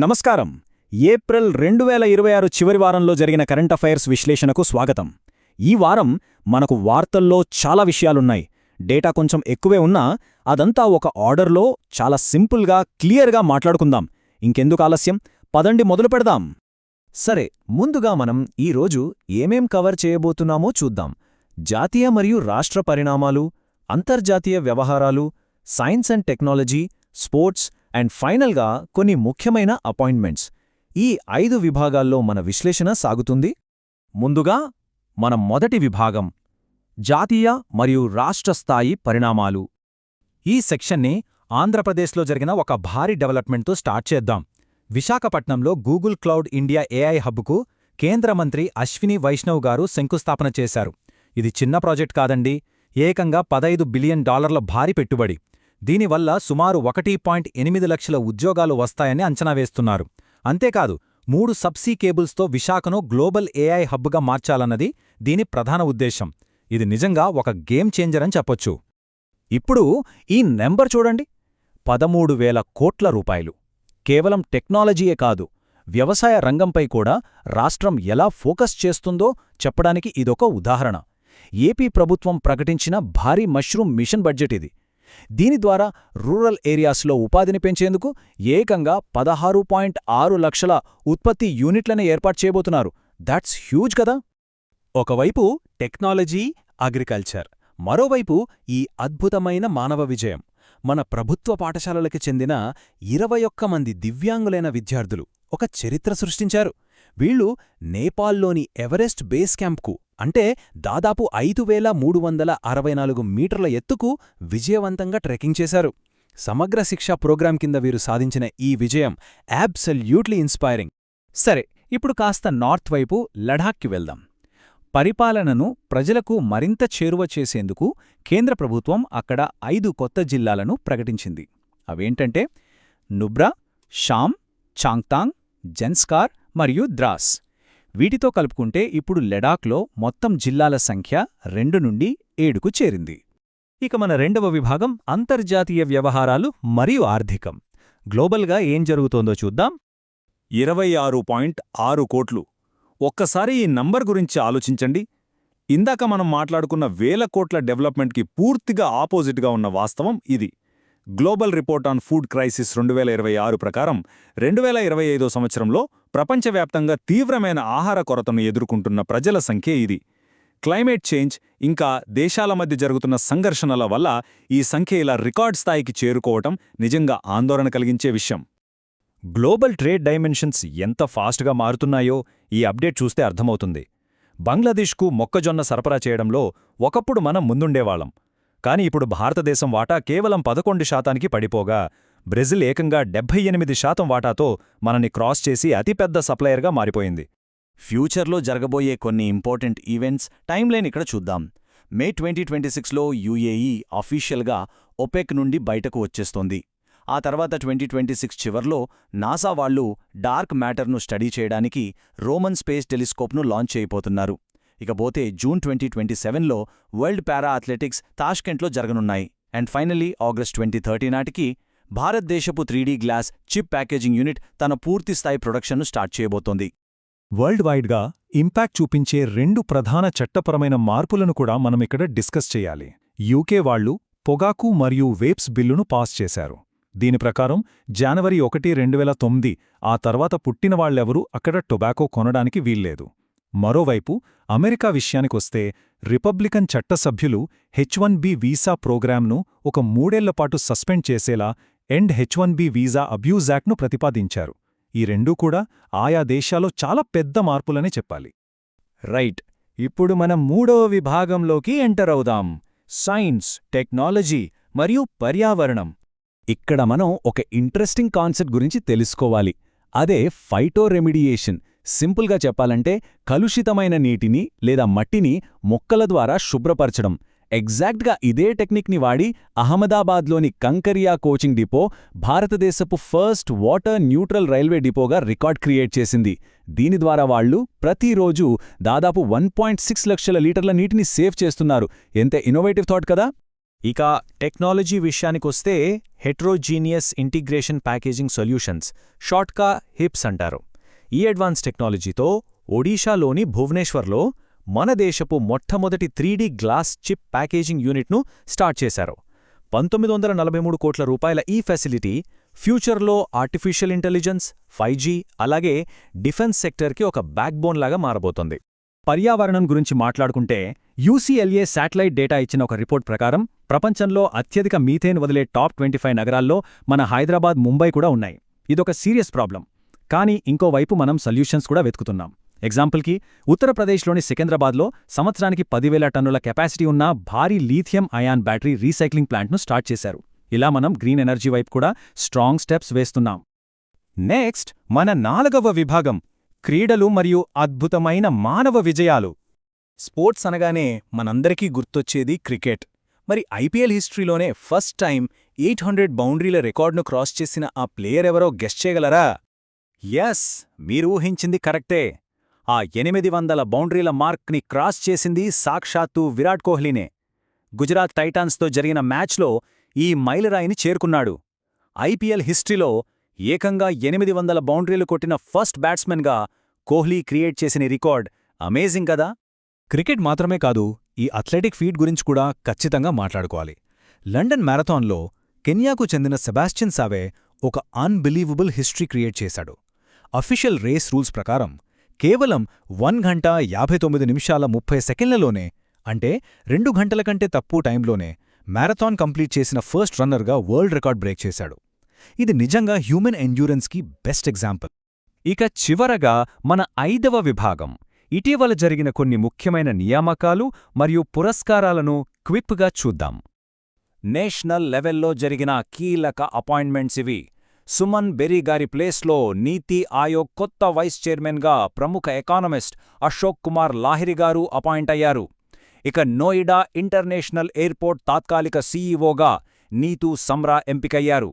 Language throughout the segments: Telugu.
నమస్కారం. ఏప్రిల్ 2026 చివరి వారంలో జరిగిన కరెంట్ అఫైర్స్ విశ్లేషణకు స్వాగతం. ఈ వారం మనకు వార్తల్లో చాలా విషయాలున్నాయి. డేటా కొంచెం ఎక్కువే ఉన్నా అదంతా ఒక ఆర్డర్లో చాలా సింపుల్గా క్లియర్గా మాట్లాడుకుందాం. ఇంకెందుకు ఆలస్యం, పదండి మొదలు పెడదాం. సరే, ముందుగా మనం ఈరోజు ఏమేం కవర్ చేయబోతున్నామో చూద్దాం. జాతీయ మరియు రాష్ట్ర పరిణామాలు, అంతర్జాతీయ వ్యవహారాలు, science and technology, sports and ఫైనల్గా కొన్ని ముఖ్యమైన అపాయింట్మెంట్స్. ఈ 5 విభాగాల్లో మన విశ్లేషణ సాగుతుంది. ముందుగా మన మొదటి విభాగం, జాతీయ మరియు రాష్ట్ర స్థాయి పరిణామాలు. ఈ సెక్షన్ని ఆంధ్రప్రదేశ్లో జరిగిన ఒక భారీ డెవలప్మెంట్తో స్టార్ట్ చేద్దాం. విశాఖపట్నంలో గూగుల్ క్లౌడ్ ఇండియా ఏఐ హబ్కు కేంద్ర మంత్రి అశ్విని వైష్ణవ్ గారు శంకుస్థాపన చేశారు. ఇది చిన్న ప్రాజెక్ట్ కాదండి, ఏకంగా $15 బిలియన్ భారీ పెట్టుబడి. దీనివల్ల సుమారు 1.8 లక్షల ఉద్యోగాలు వస్తాయని అంచనా వేస్తున్నారు. అంతేకాదు, 3 సబ్సీ కేబుల్స్తో విశాఖను గ్లోబల్ ఏఐ హబ్గా మార్చాలన్నది దీని ప్రధాన ఉద్దేశం. ఇది నిజంగా ఒక గేమ్ చేంజర్ అని చెప్పొచ్చు. ఇప్పుడు ఈ నెంబర్ చూడండి, 13,000 కోట్ల రూపాయలు. కేవలం టెక్నాలజీయే కాదు, వ్యవసాయ రంగంపై కూడా రాష్ట్రం ఎలా ఫోకస్ చేస్తుందో చెప్పడానికి ఇదొక ఉదాహరణ. ఏపీ ప్రభుత్వం ప్రకటించిన భారీ మష్రూమ్ మిషన్ బడ్జెట్ ఇది. దీని ద్వారా రూరల్ ఏరియాస్లో ఉపాధిని పెంచేందుకు ఏకంగా 16.6 లక్షల ఉత్పత్తి యూనిట్లను ఏర్పాటు చేయబోతున్నారు. దాట్స్ హ్యూజ్ కదా. ఒకవైపు టెక్నాలజీ, అగ్రికల్చర్, మరోవైపు ఈ అద్భుతమైన మానవ విజయం. మన ప్రభుత్వ పాఠశాలలకి చెందిన 21 మంది దివ్యాంగులైన విద్యార్థులు ఒక చరిత్ర సృష్టించారు. వీళ్లు నేపాల్లోని ఎవరెస్ట్ బేస్ క్యాంప్కు, అంటే దాదాపు 5,364 మీటర్ల ఎత్తుకు విజయవంతంగా ట్రెక్కింగ్ చేశారు. సమగ్ర శిక్షా ప్రోగ్రాం కింద వీరు సాధించిన ఈ విజయం అబ్సల్యూట్లీ ఇన్స్పైరింగ్. సరే, ఇప్పుడు కాస్త నార్త్ వైపు లడాఖ్కి వెళ్దాం. పరిపాలనను ప్రజలకు మరింత చేరువ చేసేందుకు కేంద్ర ప్రభుత్వం అక్కడ 5 కొత్త జిల్లాలను ప్రకటించింది. అవేంటంటే నుబ్రా, షామ్, చాంగ్తాంగ్, జన్స్కార్ మరియు ద్రాస్. వీటితో కలుపుకుంటే ఇప్పుడు లడాఖ్లో మొత్తం జిల్లాల సంఖ్య 2 నుండి 7కు చేరింది. ఇక మన రెండవ విభాగం అంతర్జాతీయ వ్యవహారాలు మరియు ఆర్థికం. గ్లోబల్గా ఏం జరుగుతోందో చూద్దాం. 26.6 కోట్లు. ఒక్కసారి ఈ నంబర్ గురించి ఆలోచించండి. ఇందాక మనం మాట్లాడుకున్న 1000 కోట్ల డెవలప్మెంట్కి పూర్తిగా ఆపోజిట్గా ఉన్న వాస్తవం ఇది. Global report on food crisis 2026 ప్రకారం 2025 సంవత్సరంలో ప్రపంచవ్యాప్తంగా తీవ్రమైన ఆహార కొరతను ఎదుర్కొంటున్న ప్రజల సంఖ్య ఇది. క్లైమేట్ చేంజ్ ఇంకా దేశాల మధ్య జరుగుతున్న సంఘర్షణల వల్ల ఈ సంఖ్య ఇలా రికార్డ్ స్థాయికి చేరుకోవటం నిజంగా ఆందోళన కలిగించే విషయం. గ్లోబల్ ట్రేడ్ డైమెన్షన్స్ ఎంత ఫాస్ట్గా మారుతున్నాయో ఈ అప్డేట్ చూస్తే అర్థమవుతుంది. బంగ్లాదేశ్కు మొక్కజొన్న సరఫరా చేయడంలో ఒకప్పుడు మనం ముందుండేవాళ్లం. కానీ ఇప్పుడు భారతదేశం వాటా కేవలం 11% పడిపోగా బ్రెజిల్ ఏకంగా 78% వాటాతో మనని క్రాస్ చేసి అతిపెద్ద సప్లయర్గా మారిపోయింది. ఫ్యూచర్లో జరగబోయే కొన్ని ఇంపార్టెంట్ ఈవెంట్స్ టైమ్లైన్ ఇక్కడ చూద్దాం. మే 2026లో యుఏఈ అఫీషియల్గా ఒపెక్ నుండి బయటకు వచ్చేస్తోంది. ఆ తర్వాత 2026 చివర్లో నాసా వాళ్లు డార్క్ మ్యాటర్ను స్టడీ చేయడానికి రోమన్ స్పేస్ టెలిస్కోప్ను లాంచ్ చేయబోతున్నారు. ఇకపోతే జూన్ 2027లో వరల్డ్ పారా అథ్లెటిక్స్ తాష్కెంట్లో జరగనున్నాయి. అండ్ ఫైనలీ ఆగస్ట్ 2030 నాటికి భారతదేశపు 3D glass chip packaging unit తన పూర్తిస్థాయి ప్రొడక్షన్ను స్టార్ట్ చేయబోతోంది. వరల్డ్ వైడ్గా ఇంపాక్ట్ చూపించే 2 ప్రధాన చట్టపరమైన మార్పులను కూడా మనమిక్కడ డిస్కస్ చేయాలి. యూకే వాళ్లు పొగాకు మరియు వేప్స్ బిల్లును పాస్ చేశారు. దీని ప్రకారం జనవరి 1, 2009 ఆ తర్వాత పుట్టినవాళ్లెవరూ అక్కడ టొబాకో కొనడానికి వీల్లేదు. మరోవైపు అమెరికా విషయానికొస్తే రిపబ్లికన్ చట్టసభ్యులు H1B వీసా ప్రోగ్రాంను ఒక 3 ఏళ్లపాటు సస్పెండ్ చేసేలా ఎండ్ H1B వీసా అబ్యూజ్ యాక్ట్ను ప్రతిపాదించారు. ఈ రెండూ కూడా ఆయా దేశాల్లో చాలా పెద్ద మార్పులనే చెప్పాలి. రైట్, ఇప్పుడు మనం మూడవ విభాగంలోకి ఎంటర్ అవుదాం. సైన్స్, టెక్నాలజీ మరియు పర్యావరణం. ఇక్కడ మనం ఒక ఇంట్రెస్టింగ్ కాన్సెప్ట్ గురించి తెలుసుకోవాలి. అదే ఫైటోరెమిడియేషన్. సింపుల్గా చెప్పాలంటే కలుషితమైన నీటిని లేదా మట్టిని మొక్కల ద్వారా శుభ్రపరచడం. ఎగ్జాక్ట్గా ఇదే టెక్నిక్ని వాడి అహ్మదాబాద్లోని కంకరియా కోచింగ్ డిపో భారతదేశపు ఫస్ట్ వాటర్ న్యూట్రల్ రైల్వే డిపోగా రికార్డ్ క్రియేట్ చేసింది. దీని ద్వారా వాళ్లు ప్రతిరోజూ దాదాపు 1.6 లక్షల లీటర్ల నీటిని సేవ్ చేస్తున్నారు. ఎంత ఇన్నోవేటివ్ థాట్ కదా. ఇక టెక్నాలజీ విషయానికొస్తే హెట్రోజీనియస్ ఇంటిగ్రేషన్ ప్యాకేజింగ్ సొల్యూషన్స్, షార్ట్గా హిప్స్ అంటారు. ఈ అడ్వాన్స్ టెక్నాలజీతో ఒడిషాలోని భువనేశ్వర్లో మన దేశపు మొట్టమొదటి 3D గ్లాస్ చిప్ ప్యాకేజింగ్ యూనిట్ను స్టార్ట్ చేశారు. 1943 కోట్ల రూపాయల ఈ ఫెసిలిటీ ఫ్యూచర్లో ఆర్టిఫిషియల్ ఇంటెలిజెన్స్, 5G అలాగే డిఫెన్స్ సెక్టర్కి ఒక బ్యాక్బోన్ లాగా మారబోతోంది. పర్యావరణం గురించి మాట్లాడుకుంటే UCLA శాటిలైట్ డేటా ఇచ్చిన ఒక రిపోర్ట్ ప్రకారం ప్రపంచంలో అత్యధిక మీథేన్ వదిలే టాప్ 25 నగరాల్లో మన హైదరాబాద్, ముంబై కూడా ఉన్నాయి. ఇదొక సీరియస్ ప్రాబ్లం. కానీ ఇంకోవైపు మనం సొల్యూషన్స్ కూడా వెతుకుతున్నాం. ఎగ్జాంపుల్కి ఉత్తరప్రదేశ్లోని సికింద్రాబాద్లో సంవత్సరానికి 10,000 టన్నుల కెపాసిటీ ఉన్న భారీ లీథియం అయాన్ బ్యాటరీ రీసైక్లింగ్ ప్లాంట్ను స్టార్ట్ చేశారు. ఇలా మనం గ్రీన్ ఎనర్జీ వైపు కూడా స్ట్రాంగ్ స్టెప్స్ వేస్తున్నాం. నెక్స్ట్ మన 4వ విభాగం, క్రీడలు మరియు అద్భుతమైన మానవ విజయాలు. స్పోర్ట్స్ అనగానే మనందరికీ గుర్తొచ్చేది క్రికెట్. మరి IPL హిస్టరీలోనే ఫస్ట్ టైం 800 బౌండరీల రికార్డును క్రాస్ చేసిన ఆ ప్లేయర్ ఎవరో గెస్ చేయగలరా? ఎస్, మీరు ఊహించింది కరెక్టే. ఆ 800 బౌండరీల మార్క్ని క్రాస్ చేసింది సాక్షాత్తు విరాట్ కోహ్లీనే. గుజరాత్ టైటాన్స్తో జరిగిన మ్యాచ్లో ఈ మైలురాయిని చేరుకున్నాడు. IPL హిస్టరీలో ఏకంగా 800 బౌండరీలు కొట్టిన ఫస్ట్ బ్యాట్స్మెన్గా కోహ్లీ క్రియేట్ చేసిన రికార్డ్ అమేజింగ్ కదా. క్రికెట్ మాత్రమే కాదు, ఈ అథ్లెటిక్ ఫీట్ గురించి కూడా ఖచ్చితంగా మాట్లాడుకోవాలి. లండన్ మ్యారథాన్లో కెన్యాకు చెందిన సెబాస్టియన్ సావే ఒక అన్బిలీవబుల్ హిస్టరీ క్రియేట్ చేశాడు. అఫీషియల్ రేస్ రూల్స్ ప్రకారం కేవలం 1 గంట 59 నిమిషాల 30 సెకండ్లలోనే, అంటే 2 గంటల కంటే తక్కువ టైంలోనే మ్యారథాన్ కంప్లీట్ చేసిన ఫస్ట్ రన్నర్గా వరల్డ్ రికార్డ్ బ్రేక్ చేశాడు. ఇది నిజంగా హ్యూమన్ ఎండ్యూరెన్స్కి బెస్ట్ ఎగ్జాంపుల్. ఇక చివరగా మన 5వ విభాగం, ఇటీవల జరిగిన కొన్ని ముఖ్యమైన నియామకాలు మరియు పురస్కారాలను క్విప్గా చూద్దాం. నేషనల్ లెవెల్లో జరిగిన కీలక అపాయింట్మెంట్స్ ఇవి. సుమన్ బెరీ గారి ప్లేస్లో నీతి ఆయోగ్ కొత్త వైస్ చైర్మన్గా ప్రముఖ ఎకానమిస్ట్ అశోక్ కుమార్ లాహిరి గారు అపాయింట్ అయ్యారు. ఇక నోయిడా ఇంటర్నేషనల్ ఎయిర్పోర్ట్ తాత్కాలిక సీఈఓగా నీతూ సమ్రా ఎంపికయ్యారు.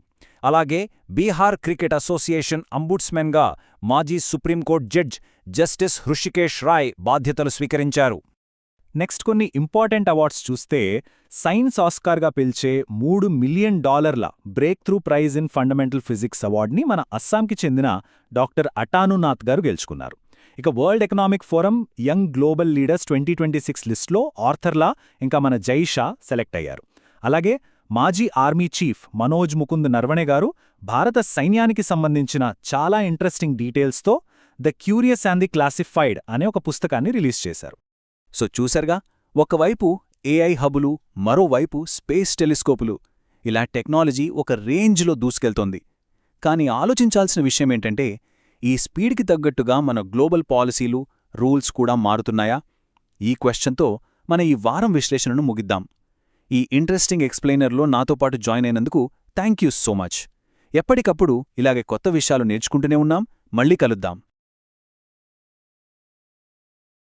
అలాగే బీహార్ క్రికెట్ అసోసియేషన్ అంబుడ్స్మెన్గా మాజీ supreme court judge justice Hrishikesh Rai బాధ్యతలు స్వీకరించారు. నెక్స్ట్ కొన్ని ఇంపార్టెంట్ అవార్డ్స్ చూస్తే సైన్స్ ఆస్కార్గా పిలిచే $3 million break through prize in fundamental physics అవార్డ్ని మన అస్సాంకి చెందిన డాక్టర్ అటానునాథ్ గారు గెలుచుకున్నారు. ఇక world economic forum young global leaders 2026 లిస్ట్లో ఆర్థర్లా ఇంకా మన జైషా సెలెక్ట్ అయ్యారు. అలాగే మాజీ ఆర్మీ చీఫ్ మనోజ్ ముకుంద్ నర్వణే గారు భారత సైన్యానికి సంబంధించిన చాలా ఇంట్రెస్టింగ్ డీటెయిల్స్తో the curious and the classified అనే ఒక పుస్తకాన్ని రిలీజ్ చేశారు. సో చూశారుగా, ఒకవైపు AI హబులు, మరోవైపు స్పేస్ టెలిస్కోపులు. ఇలా టెక్నాలజీ ఒక రేంజ్లో దూసుకెళ్తోంది. కానీ ఆలోచించాల్సిన విషయమేంటంటే, ఈ స్పీడ్కి తగ్గట్టుగా మన గ్లోబల్ పాలసీలు, రూల్స్ కూడా మారుతున్నాయా? ఈ క్వశ్చన్తో మన ఈ వారం విశ్లేషణను ముగిద్దాం. ఈ ఇంట్రెస్టింగ్ ఎక్స్ప్లెయినర్లో నాతో పాటు జాయిన్ అయినందుకు థ్యాంక్ యూ సో మచ్. ఎప్పటికప్పుడు ఇలాగే కొత్త విషయాలు నేర్చుకుంటూనే ఉన్నాం. మళ్ళీ కలుద్దాం.